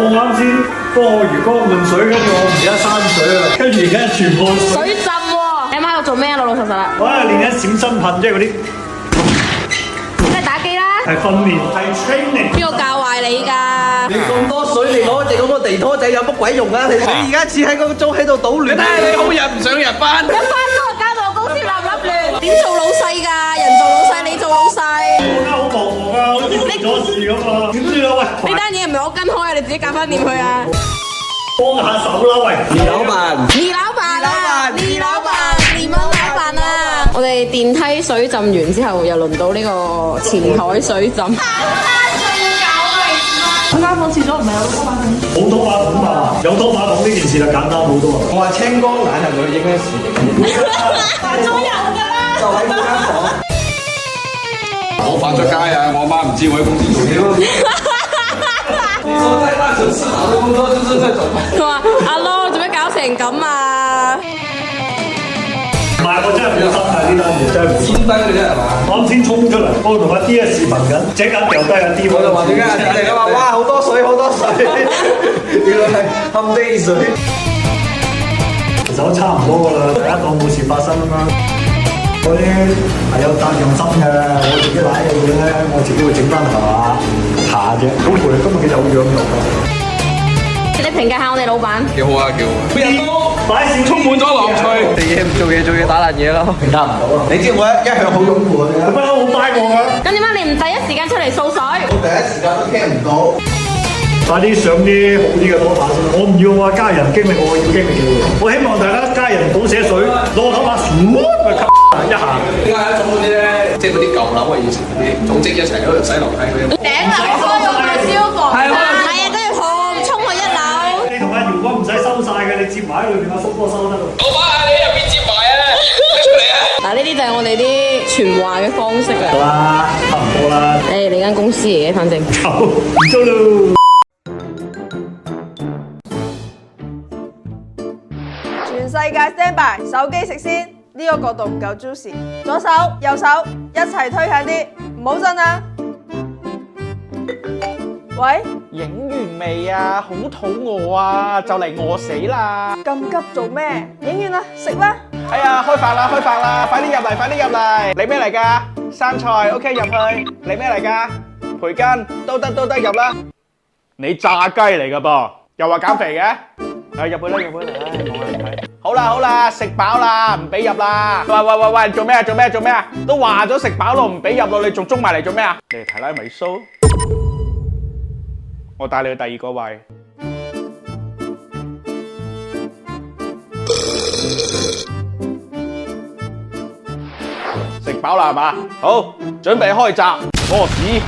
啱先幫我魚缸換水，跟住我唔記得閂水啦，跟住而家全部水浸喎！你喺度做咩啊？老老實實啦。我喺度練緊閃身噴，即係嗰啲即係打機啦。係訓練，係 training。邊個教壞你㗎？你咁多水，你攞隻咁個地拖仔有乜鬼用啊？你而家只喺個鐘喺度搗亂。睇下你好日唔上日班。一翻工就交到我公司立亂，點做老細㗎？人做老細，你做老細。我而家好忙啊，好似出咗事咁啊！點知啊？喂，呢單嘢唔係我跟開啊，你自己搞翻掂佢啊！幫下手啦，喂！李老闆，李老闆啊，李老闆，李蚊老闆啊！我哋電梯水浸完之後，又輪到呢個前台水浸。嗰間房廁所唔係有拖把桶？冇拖把桶嘛，有拖把桶呢件事就簡單好多啊！我話青光眼係咪影緊視頻？仲有㗎啦！就喺嗰間房。我翻出街啊！我媽唔知我喺公司做嘢。我在大城市打的工作就是這種。佢話：阿 Lo 做咩搞成咁啊？唔係，我真係冇心啊！呢單嘢真係冇心。專登嘅啫係嘛？我啱先衝出嚟，我同阿 D 啊視頻緊，即刻掉低阿 D。我就話點解阿 D 嚟㗎嘛？哇，好多水，好多水，原來係冚地水。其實都差唔多㗎啦，大家當冇事發生啊嘛。我啲係有責任心嘅，我自己攋嘅嘢咧，我自己會整翻下啫。好攰，今日幾有養肉啊！你評價下我哋老闆。幾好啊，幾好啊！人多，擺線充滿咗樂趣。做嘢打爛嘢咯，評價唔到啊！你知我一向好擁護你啊，不嬲好帶我㗎。咁點解你唔第一時間出嚟掃水？我第一時間都聽唔到。快啲上啲好啲嘅拖把先，我唔要我家人經歷，我要經歷嘅喎。我希望大家家人倒瀉水，攞拖把唰咪吸一下。點解一種嗰啲咧，即係嗰啲舊樓啊，以前嗰啲組織一齊喺度洗樓梯嗰啲。頂樓開用佢消防，係啊，都要衝去一樓。你同阿姚哥唔使收晒嘅，你接埋喺裏邊，阿叔哥收得㗎。老闆啊，你入邊接埋啊，出嚟啊！嗱，呢啲就係我哋啲傳話嘅方式好啦。啦，差唔多啦。誒，你間公司嚟嘅，反正。走，唔做咯。全世界 stand by，手機食先，呢個角度唔夠 juicy，左手右手一齊推近啲，唔好震啊！喂，影完未啊？好肚餓啊，就嚟餓死啦！咁急做咩？影完啦，食啦！哎呀，開飯啦，開飯啦！快啲入嚟，快啲入嚟！你咩嚟㗎？生菜 OK 入去。你咩嚟㗎？培根都得入啦。你炸雞嚟㗎噃，又話減肥嘅？入去啦，入去啦，唉，冇人睇。好啦，食飽啦，唔俾入啦。喂，做咩啊？都話咗食飽咯，唔俾入咯，你仲中埋嚟做咩啊？你嚟提拉米蘇，我帶你去第二個位。食飽啦係嘛？好，準備開閘，屙屎。